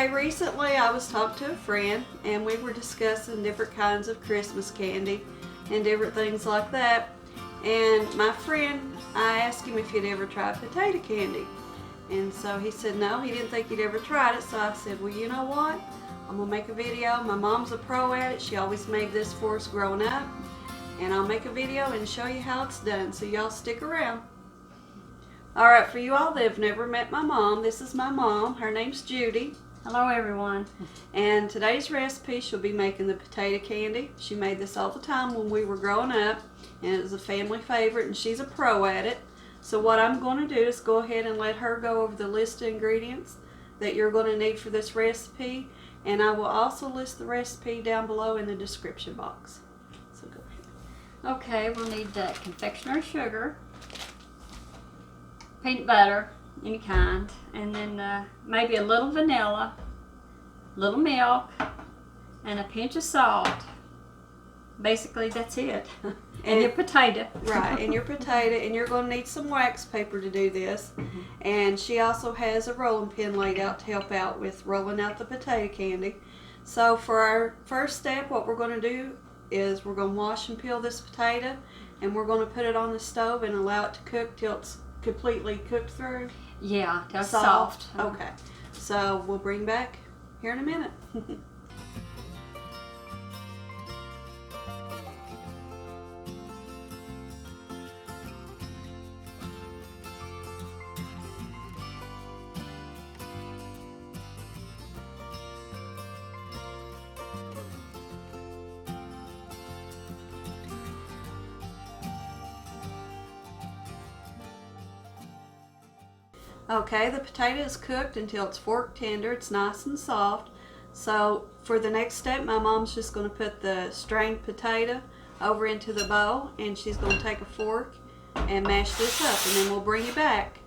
Okay, recently I was talking to a friend and we were discussing different kinds of Christmas candy and different things like that. And my friend, I asked him if he'd ever tried potato candy. And so he said no, he didn't think he'd ever tried it. So I said, well, you know what? I'm gonna make a video. My mom's a pro at it. She always made this for us growing up. And I'll make a video and show you how it's done. So y'all stick around. Alright, for you all that have never met my mom, this is my mom. Her name's Judy. Hello everyone. And today's recipe, she'll be making the potato candy. She made this all the time when we were growing up, and it was a family favorite, and she's a pro at it. So what I'm going to do is go ahead and let her go over the list of ingredients that you're going to need for this recipe, and I will also list the recipe down below in the description box. So go ahead. Okay, we'll need confectionery sugar, peanut butter, any kind, and then maybe a little vanilla, little milk, and a pinch of salt. Basically, that's it. And your potato. Right, and your potato, and you're going to need some wax paper to do this. And she also has a rolling pin laid out to help out with rolling out the potato candy. So for our first step, what we're going to do is we're going to wash and peel this potato, and we're going to put it on the stove and allow it to cook till it's completely cooked through. Yeah, till it's soft. Okay, so we'll bring back here in a minute. Okay, the potato is cooked until it's fork tender. It's nice and soft. So for the next step, my mom's just going to put the strained potato over into the bowl, and she's going to take a fork and mash this up, and then we'll bring it back.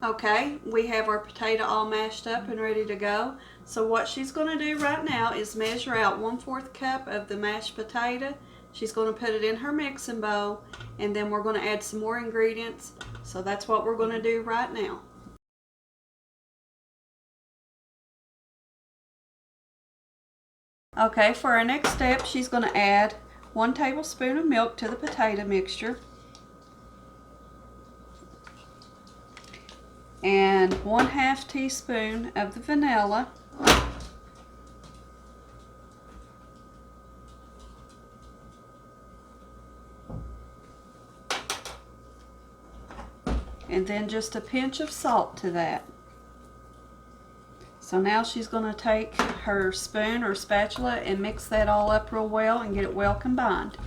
Okay, we have our potato all mashed up and ready to go. So what she's going to do right now is measure out 1/4 cup of the mashed potato. She's going to put it in her mixing bowl, and then we're going to add some more ingredients. So that's what we're going to do right now. Okay, for our next step, she's going to add 1 tablespoon of milk to the potato mixture, and 1/2 teaspoon of the vanilla, and then just a pinch of salt to that. So now she's going to take her spoon or spatula and mix that all up real well and get it well combined.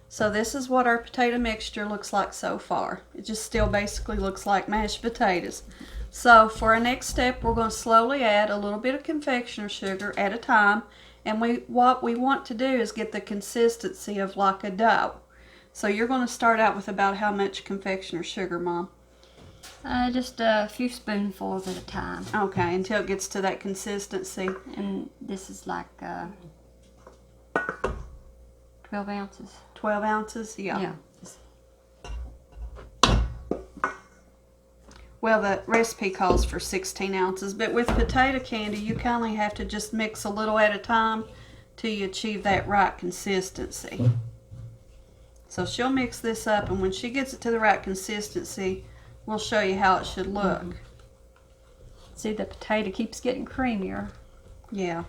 So this is what our potato mixture looks like so far. It just still basically looks like mashed potatoes. So for our next step, we're going to slowly add a little bit of confectioner sugar at a time. And what we want to do is get the consistency of like a dough. So you're going to start out with about how much confectioner sugar, Mom? Just a few spoonfuls at a time. Okay, until it gets to that consistency. And this is like 12 ounces. 12 ounces? Yeah. Yeah. Well, the recipe calls for 16 ounces, but with potato candy, you kind of have to just mix a little at a time till you achieve that right consistency. So she'll mix this up, and when she gets it to the right consistency, we'll show you how it should look. See, the potato keeps getting creamier. Yeah.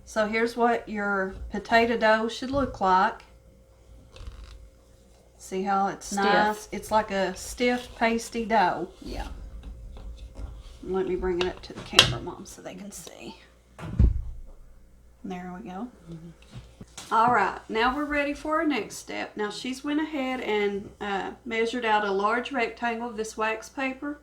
So here's what your potato dough should look like. See how it's stiff. Nice? It's like a stiff, pasty dough. Yeah. Let me bring it up to the camera, Mom, so they can see. There we go. Alright, now we're ready for our next step. Now she's went ahead and measured out a large rectangle of this wax paper.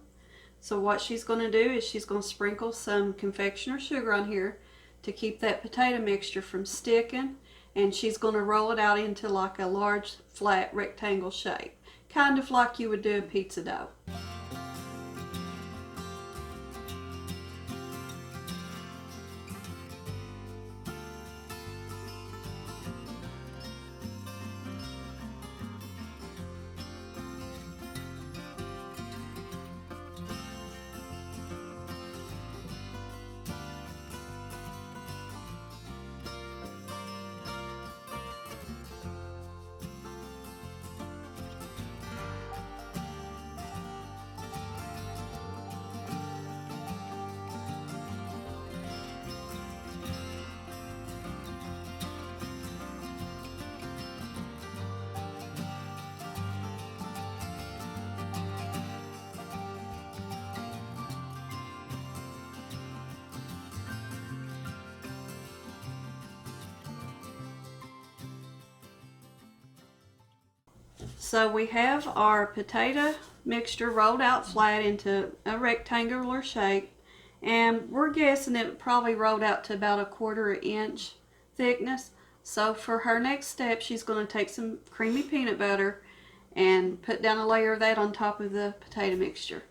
So what she's going to do is she's going to sprinkle some confectioner sugar on here to keep that potato mixture from sticking. and she's going to roll it out into like a large flat rectangle shape, kind of like you would do a pizza dough. So we have our potato mixture rolled out flat into a rectangular shape, and we're guessing it probably rolled out to about a 1/4 inch thickness. So for her next step, she's going to take some creamy peanut butter and put down a layer of that on top of the potato mixture.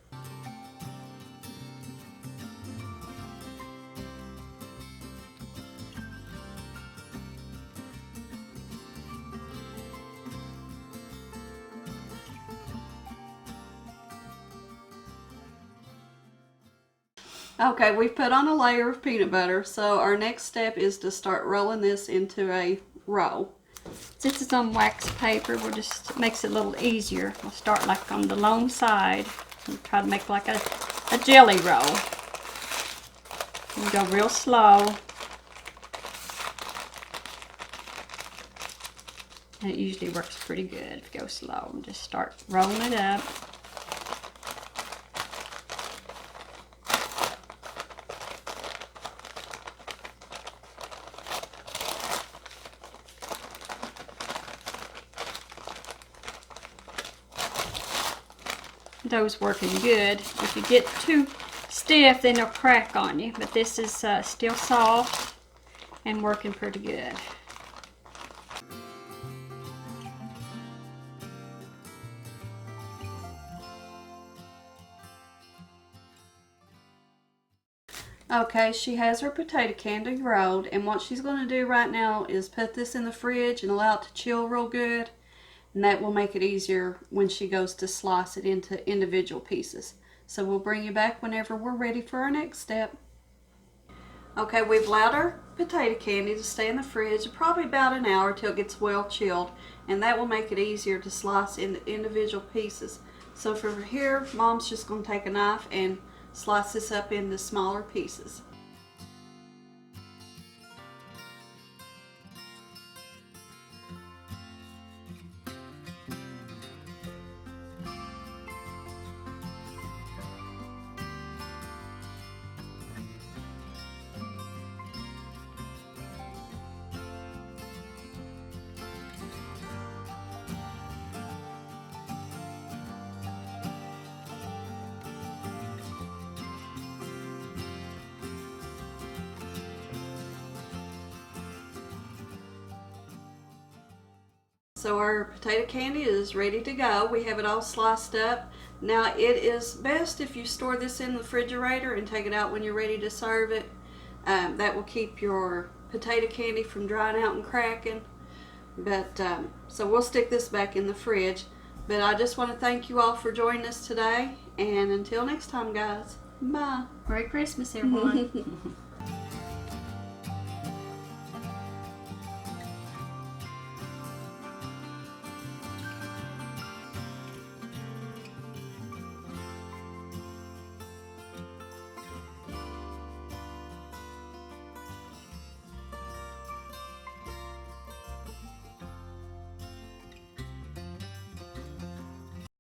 Okay, we've put on a layer of peanut butter, so our next step is to start rolling this into a roll. Since it's on wax paper, we'll just makes it a little easier. We'll start like on the long side and try to make like a jelly roll. We'll go real slow. And it usually works pretty good if you go slow and just start rolling it up. Dough's working good. If you get too stiff, then they'll crack on you. But this is still soft and working pretty good. Okay, she has her potato candy rolled, and what she's going to do right now is put this in the fridge and allow it to chill real good. And that will make it easier when she goes to slice it into individual pieces. So we'll bring you back whenever we're ready for our next step. Okay, we've allowed our potato candy to stay in the fridge probably about an hour till it gets well chilled, and that will make it easier to slice into individual pieces. So for here, Mom's just going to take a knife and slice this up into smaller pieces. So our potato candy is ready to go. We have it all sliced up. Now it is best if you store this in the refrigerator and take it out when you're ready to serve it. That will keep your potato candy from drying out and cracking. But so we'll stick this back in the fridge. But I just want to thank you all for joining us today, and until next time, guys, bye. Merry Christmas, everyone.